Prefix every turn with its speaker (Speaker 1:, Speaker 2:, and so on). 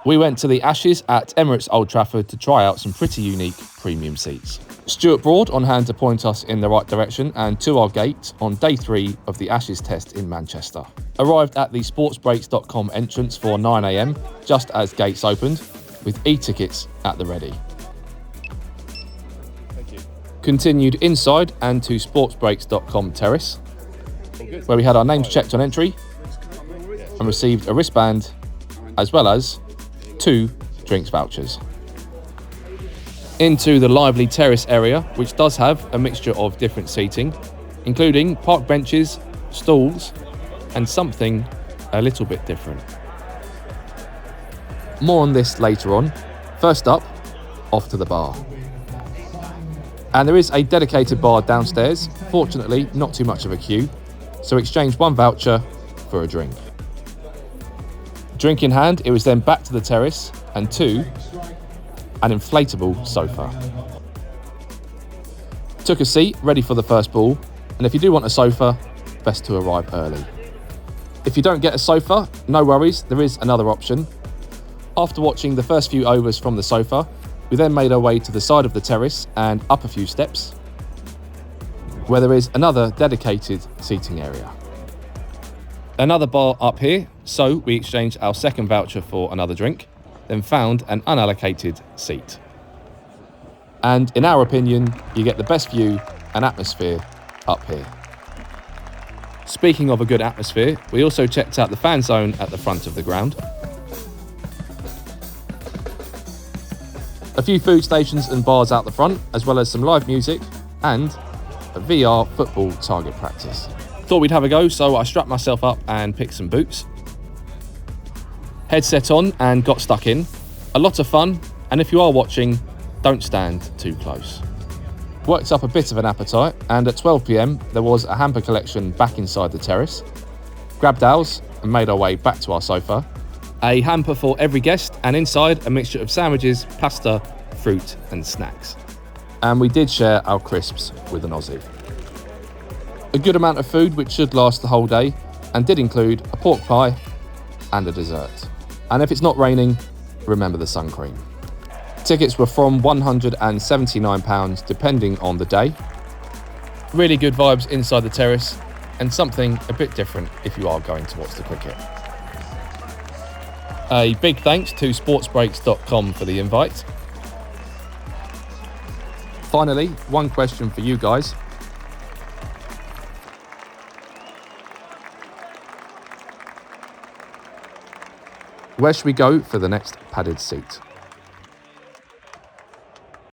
Speaker 1: We went to the Ashes at Emirates Old Trafford to try out some pretty unique premium seats. Stuart Broad on hand to point us in the right direction and to our gate on day 3 of the Ashes test in Manchester. Arrived at the sportsbreaks.com entrance for 9 AM, just as gates opened, with e-tickets at the ready.
Speaker 2: Thank you.
Speaker 1: Continued inside and to sportsbreaks.com Terrace, where we had our names checked on entry and received a wristband as well as 2 drinks vouchers. Into the lively terrace area, which does have a mixture of different seating, including park benches, stalls, and something a little bit different. More on this later on. First up, off to the bar. And there is a dedicated bar downstairs, fortunately not too much of a queue, so exchange 1 voucher for a drink. Drink in hand, it was then back to the terrace and to an inflatable sofa. Took a seat, ready for the first ball, and if you do want a sofa, best to arrive early. If you don't get a sofa, no worries, there is another option. After watching the first few overs from the sofa, we then made our way to the side of the terrace and up a few steps, where there is another dedicated seating area. Another bar up here, so we exchanged our second voucher for another drink, then found an unallocated seat. And in our opinion, you get the best view and atmosphere up here. Speaking of a good atmosphere, we also checked out the fan zone at the front of the ground. A few food stations and bars out the front, as well as some live music and a VR football target practice. Thought we'd have a go, so I strapped myself up and picked some boots. Headset on and got stuck in. A lot of fun, and if you are watching, don't stand too close. Worked up a bit of an appetite, and at 12 PM there was a hamper collection back inside the terrace. Grabbed ours and made our way back to our sofa. A hamper for every guest, and inside a mixture of sandwiches, pasta, fruit and snacks. And we did share our crisps with an Aussie. A good amount of food which should last the whole day, and did include a pork pie and a dessert. And if it's not raining, remember the sun cream. Tickets were from £179 depending on the day. Really good vibes inside the terrace, and something a bit different if you are going to watch the cricket. A big thanks to sportsbreaks.com for the invite. Finally, one question for you guys. Where should we go for the next padded seat?